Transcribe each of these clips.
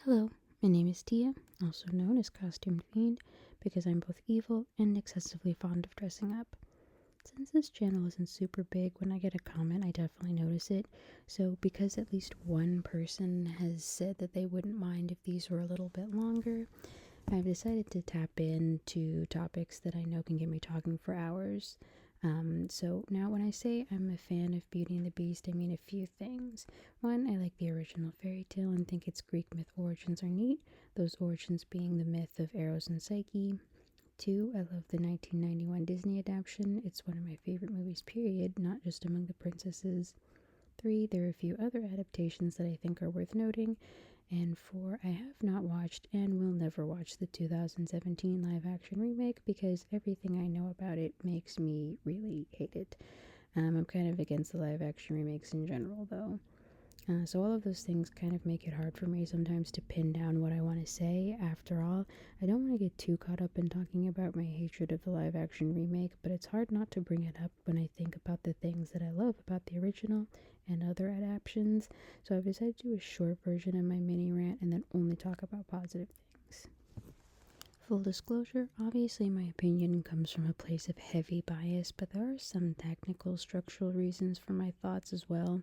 Hello, my name is Tia, also known as Costume Fiend, because I'm both evil and excessively fond of dressing up. Since this channel isn't super big, when I get a comment, I definitely notice it. So, because at least one person has said that they wouldn't mind if these were a little bit longer, I've decided to tap into topics that I know can get me talking for hours. So now when I say I'm a fan of Beauty and the Beast, I mean a few things. One, I like the original fairy tale and think its Greek myth origins are neat, those origins being the myth of Eros and Psyche. Two, I love the 1991 Disney adaptation. It's one of my favorite movies, period, not just among the princesses. Three, there are a few other adaptations that I think are worth noting. And four, I have not watched and will never watch the 2017 live action remake because everything I know about it makes me really hate it. I'm kind of against the live action remakes in general, though. So all of those things kind of make it hard for me sometimes to pin down what I want to say. After all, I don't want to get too caught up in talking about my hatred of the live action remake, but it's hard not to bring it up when I think about the things that I love about the original and other adaptations. So I've decided to do a short version of my mini rant and then only talk about positive things. Full disclosure, obviously my opinion comes from a place of heavy bias, but there are some technical structural reasons for my thoughts as well.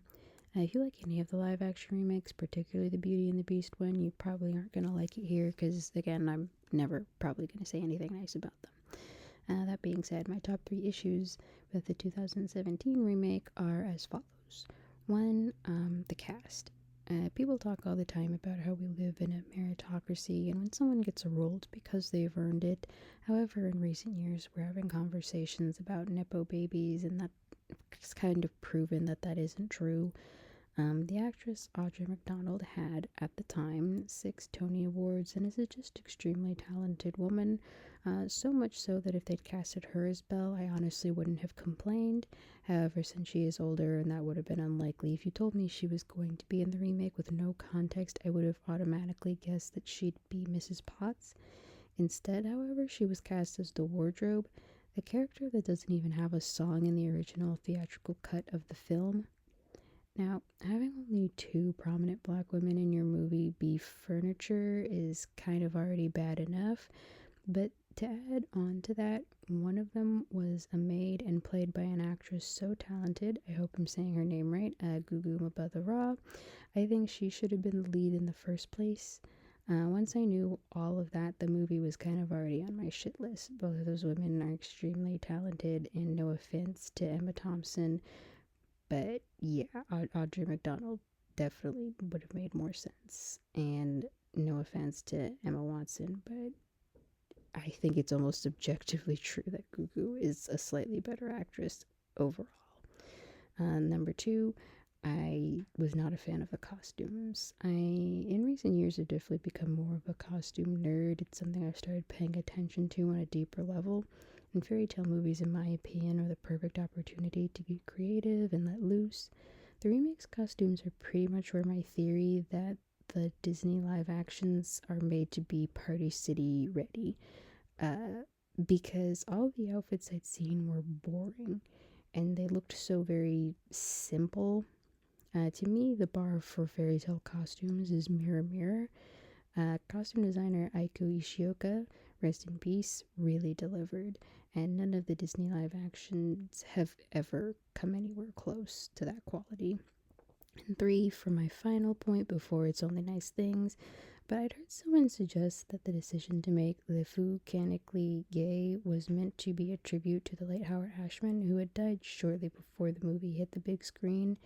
If you like any of the live action remakes, particularly the Beauty and the Beast one, you probably aren't going to like it here because, again, I'm never probably going to say anything nice about them. That being said, my top three issues with the 2017 remake are as follows. One, the cast. People talk all the time about how we live in a meritocracy, and when someone gets a role, it's because they've earned it. However, in recent years, we're having conversations about Nepo babies, and that's kind of proven that that isn't true. The actress Audra McDonald had, at the time, 6 Tony Awards and is a just extremely talented woman. So much so that if they'd casted her as Belle, I honestly wouldn't have complained. However, since she is older and that would have been unlikely, if you told me she was going to be in the remake with no context, I would have automatically guessed that she'd be Mrs. Potts. Instead, however, she was cast as the wardrobe, the character that doesn't even have a song in the original theatrical cut of the film. Now, having only 2 prominent black women in your movie be furniture is kind of already bad enough, but to add on to that, one of them was a maid and played by an actress so talented, I hope I'm saying her name right, Gugu Mbatha-Raw. I think she should have been the lead in the first place. Once I knew all of that, the movie was kind of already on my shit list. Both of those women are extremely talented, and no offense to Emma Thompson, but yeah, Audrey McDonald definitely would have made more sense. And no offense to Emma Watson, but I think it's almost objectively true that Gugu is a slightly better actress overall. Number two, I was not a fan of the costumes. In recent years, have definitely become more of a costume nerd. It's something I've started paying attention to on a deeper level. And fairy tale movies, in my opinion, are the perfect opportunity to get creative and let loose. The remake's costumes are pretty much where my theory that the Disney live actions are made to be Party City ready. Because all the outfits I'd seen were boring and they looked so very simple. To me, the bar for fairy tale costumes is Mirror Mirror. Costume designer Aiko Ishioka, rest in peace, really delivered, and none of the Disney live actions have ever come anywhere close to that quality. And three, for my final point before It's Only Nice Things, but I'd heard someone suggest that the decision to make LeFou canonically gay was meant to be a tribute to the late Howard Ashman, who had died shortly before the movie hit the big screen.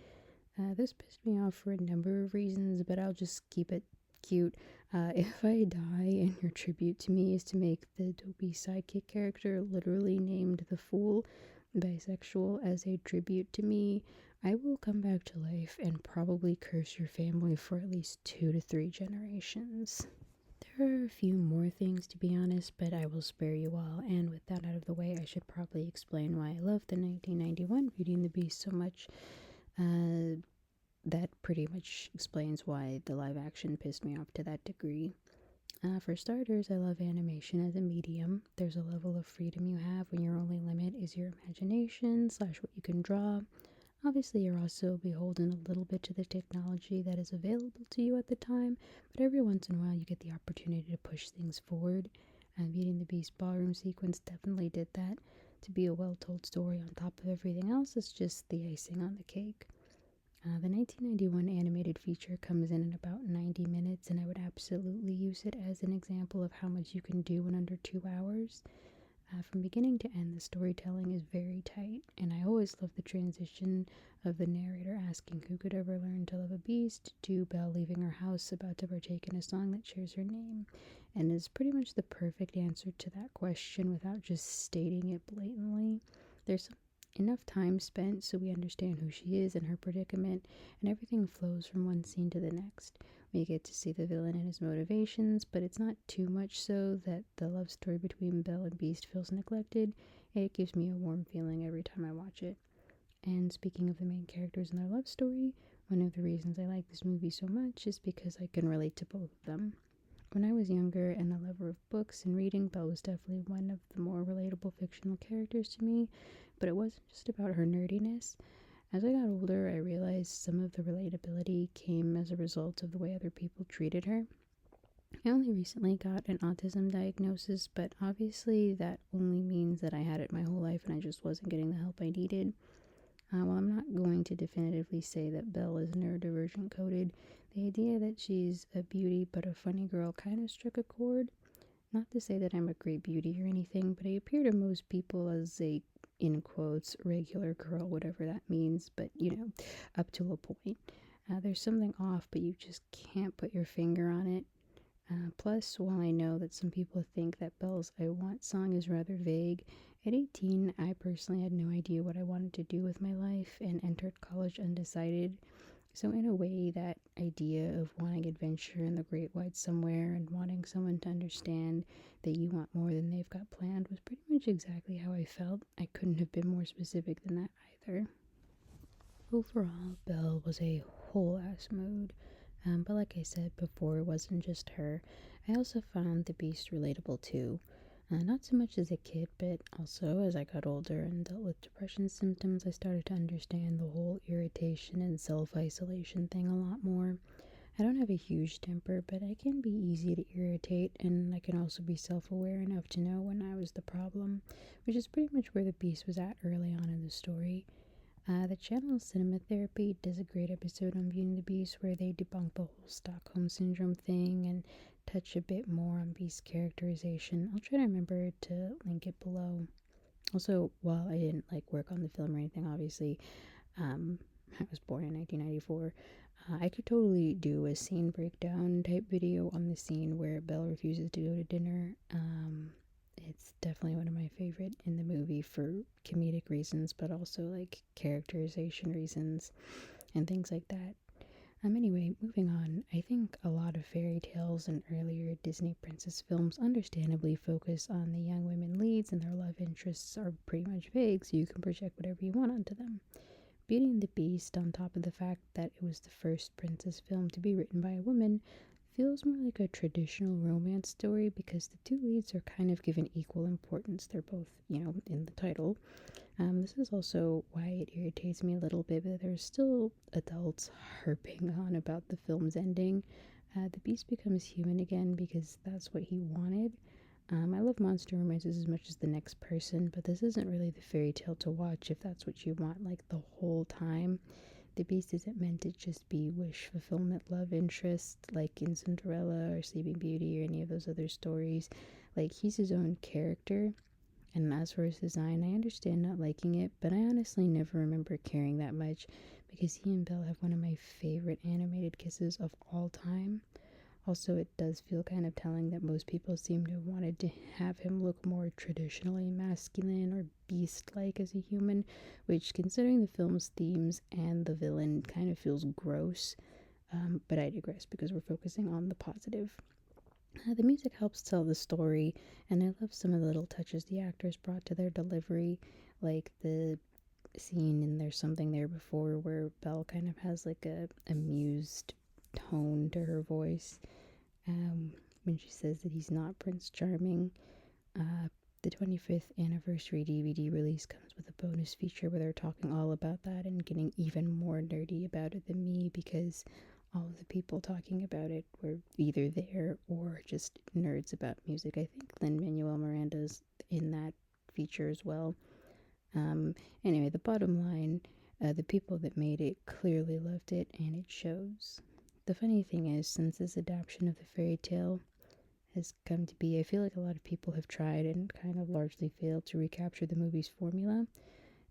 This pissed me off for a number of reasons, but I'll just keep it cute. If I die and your tribute to me is to make the dopey sidekick character literally named the Fool bisexual as a tribute to me, I will come back to life and probably curse your family for at least 2 to 3 generations. There are a few more things to be honest, but I will spare you all, and with that out of the way, I should probably explain why I love the 1991 Beauty and the Beast so much. That pretty much explains why the live action pissed me off to that degree. For starters, I love animation as a medium. There's a level of freedom you have when your only limit is your imagination / what you can draw. Obviously, you're also beholden a little bit to the technology that is available to you at the time, but every once in a while you get the opportunity to push things forward. And Beauty and the Beast ballroom sequence definitely did that. To be a well told story on top of everything else is just the icing on the cake. The 1991 animated feature comes in about 90 minutes, and I would absolutely use it as an example of how much you can do in under 2 hours. From beginning to end, the storytelling is very tight, and I always love the transition of the narrator asking who could ever learn to love a beast to Belle leaving her house about to partake in a song that shares her name, and is pretty much the perfect answer to that question without just stating it blatantly. There's enough time spent so we understand who she is and her predicament, and everything flows from one scene to the next. We get to see the villain and his motivations, but it's not too much so that the love story between Belle and Beast feels neglected. It gives me a warm feeling every time I watch it. And speaking of the main characters and their love story, one of the reasons I like this movie so much is because I can relate to both of them. When I was younger and a lover of books and reading, Belle was definitely one of the more relatable fictional characters to me, but it wasn't just about her nerdiness. As I got older, I realized some of the relatability came as a result of the way other people treated her. I only recently got an autism diagnosis, but obviously that only means that I had it my whole life and I just wasn't getting the help I needed. While I'm not going to definitively say that Belle is neurodivergent coded, the idea that she's a beauty but a funny girl kind of struck a chord. Not to say that I'm a great beauty or anything, but I appear to most people as a, in quotes, regular girl, whatever that means, but up to a point. There's something off, but you just can't put your finger on it. Plus, while I know that some people think that Belle's I Want song is rather vague, at 18 I personally had no idea what I wanted to do with my life and entered college undecided. So, in a way, that idea of wanting adventure in the great wide somewhere and wanting someone to understand that you want more than they've got planned was pretty much exactly how I felt. I couldn't have been more specific than that either. Overall, Belle was a whole ass mood. But like I said before, it wasn't just her. I also found the Beast relatable too. Not so much as a kid, but also as I got older and dealt with depression symptoms, I started to understand the whole irritation and self isolation thing a lot more. I don't have a huge temper, but I can be easy to irritate, and I can also be self aware enough to know when I was the problem, which is pretty much where the Beast was at early on in the story. The channel Cinema Therapy does a great episode on Beauty and the Beast where they debunk the whole Stockholm Syndrome thing and touch a bit more on Beast's characterization. I'll try to remember to link it below. Also, while I didn't work on the film or anything, obviously, um, I was born in 1994. I could totally do a scene breakdown type video on the scene where Belle refuses to go to dinner. It's definitely one of my favorite in the movie for comedic reasons, but also characterization reasons and things like that. Anyway, moving on, I think a lot of fairy tales and earlier Disney princess films understandably focus on the young women leads, and their love interests are pretty much vague, so you can project whatever you want onto them. Beauty and the Beast, on top of the fact that it was the first princess film to be written by a woman, feels more like a traditional romance story because the two leads are kind of given equal importance. They're both, in the title. This is also why it irritates me a little bit, but there's still adults harping on about the film's ending. The Beast becomes human again because that's what he wanted. I love monster romances as much as the next person, but this isn't really the fairy tale to watch if that's what you want, the whole time. The Beast isn't meant to just be wish fulfillment love interest like in Cinderella or Sleeping Beauty or any of those other stories. He's his own character, and as for his design, I understand not liking it, but I honestly never remember caring that much because he and Belle have one of my favorite animated kisses of all time. Also, it does feel kind of telling that most people seem to have wanted to have him look more traditionally masculine or beast like as a human, which, considering the film's themes and the villain, kind of feels gross. But I digress because we're focusing on the positive. The music helps tell the story, and I love some of the little touches the actors brought to their delivery, like the scene in There's Something There Before where Belle kind of has a amused tone to her voice when she says that he's not Prince Charming. the 25th anniversary DVD release comes with a bonus feature where they're talking all about that and getting even more nerdy about it than me, because all of the people talking about it were either there or just nerds about music. I think Lin-Manuel Miranda's in that feature as well. Anyway, the bottom line, the people that made it clearly loved it, and it shows. The funny thing is, since this adaptation of the fairy tale has come to be, I feel like a lot of people have tried and kind of largely failed to recapture the movie's formula.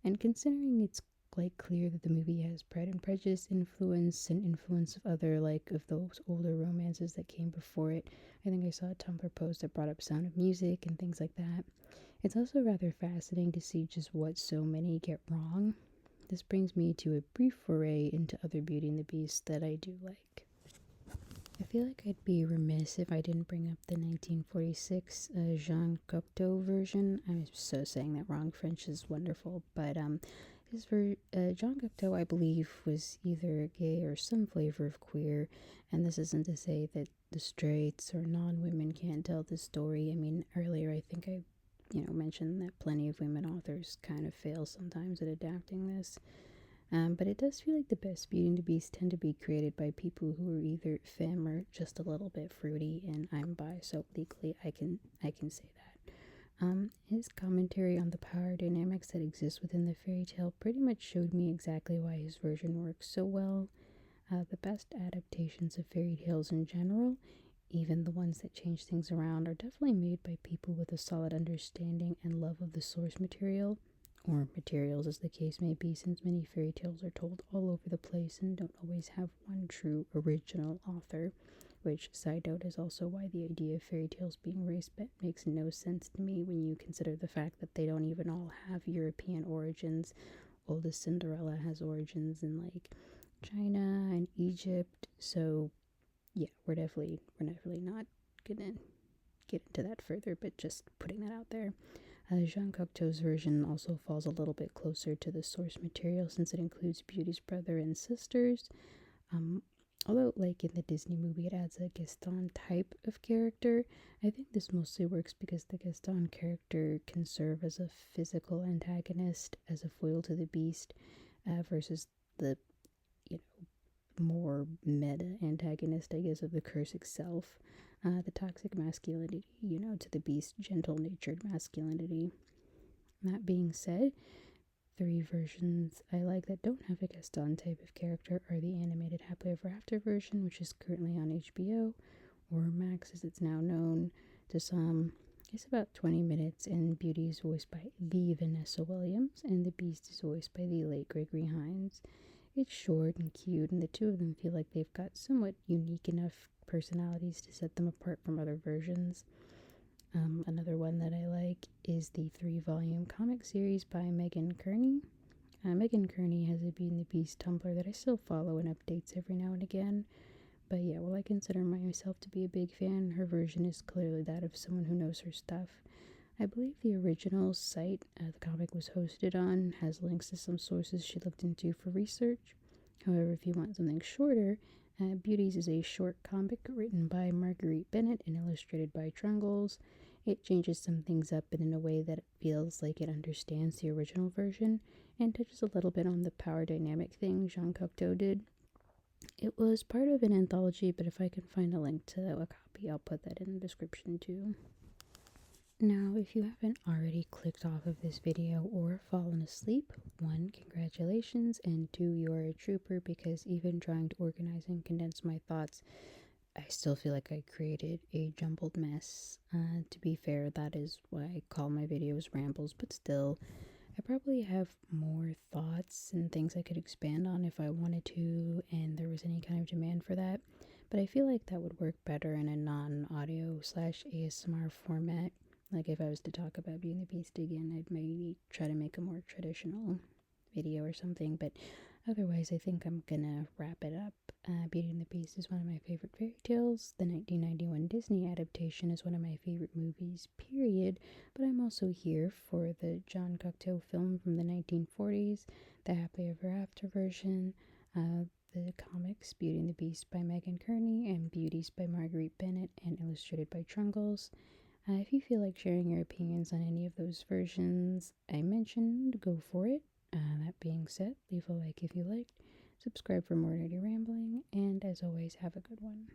And considering it's like clear that the movie has Pride and Prejudice influence and influence of other like of those older romances that came before it. I think I saw a Tumblr post that brought up Sound of Music and things like that. It's also rather fascinating to see just what so many get wrong. This brings me to a brief foray into other Beauty and the Beast that I do like. I feel like I'd be remiss if I didn't bring up the 1946 Jean Cocteau version. I'm so saying that wrong. French is wonderful, but Jean Cocteau, I believe, was either gay or some flavor of queer. And this isn't to say that the straights or non-women can't tell the story. I mean, earlier I think I mentioned that plenty of women authors kind of fail sometimes at adapting this. But it does feel like the best Beauty and the Beast tend to be created by people who are either femme or just a little bit fruity, and I'm bi, so legally I can say that. His commentary on the power dynamics that exist within the fairy tale pretty much showed me exactly why his version works so well. The best adaptations of fairy tales in general, even the ones that change things around, are definitely made by people with a solid understanding and love of the source material, or materials as the case may be, since many fairy tales are told all over the place and don't always have one true original author, which, side note, is also why the idea of fairy tales being race-bent makes no sense to me when you consider the fact that they don't even all have European origins. Oldest Cinderella has origins in like China and Egypt, so yeah, we're definitely not gonna get into that further, but just putting that out there. Jean Cocteau's version also falls a little bit closer to the source material since it includes Beauty's brother and sisters. Um, Although, like in the Disney movie, it adds a Gaston type of character, I think this mostly works because the Gaston character can serve as a physical antagonist, as a foil to the Beast, versus the, more meta antagonist, I guess, of the curse itself. The toxic masculinity, to the Beast's gentle natured masculinity. That being said, three versions I like that don't have a Gaston type of character are the animated Happily Ever After version, which is currently on HBO, or Max as it's now known to some. It's about 20 minutes, and Beauty is voiced by the Vanessa Williams, and the Beast is voiced by the late Gregory Hines. It's short and cute, and the two of them feel like they've got somewhat unique enough personalities to set them apart from other versions. Another one that I like is the 3-volume comic series by Megan Kearney. Megan Kearney has a Beauty and the Beast Tumblr that I still follow and updates every now and again. But yeah, while I consider myself to be a big fan, her version is clearly that of someone who knows her stuff. I believe the original site the comic was hosted on has links to some sources she looked into for research. However, if you want something shorter, Beauties is a short comic written by Marguerite Bennett and illustrated by Trungles. It changes some things up in a way that it feels like it understands the original version and touches a little bit on the power dynamic thing Jean Cocteau did. It was part of an anthology, but if I can find a link to a copy, I'll put that in the description too. Now, if you haven't already clicked off of this video or fallen asleep, 1, congratulations, and 2, you are a trooper, because even trying to organize and condense my thoughts, I still feel like I created a jumbled mess. To be fair, that is why I call my videos rambles, but still, I probably have more thoughts and things I could expand on if I wanted to, and there was any kind of demand for that. But I feel like that would work better in a non-audio slash ASMR format. Like if I was to talk about Beauty and the Beast again, I'd maybe try to make a more traditional video or something, but otherwise I think I'm gonna wrap it up. Beauty and the Beast is one of my favorite fairy tales. The 1991 Disney adaptation is one of my favorite movies, period, but I'm also here for the Jean Cocteau film from the 1940s, the Happily Ever After version, the comics Beauty and the Beast by Megan Kearney, and Beauties by Marguerite Bennett and illustrated by Trungles. If you feel like sharing your opinions on any of those versions I mentioned, go for it. That being said, leave a like if you liked, subscribe for more nerdy rambling, and as always, have a good one.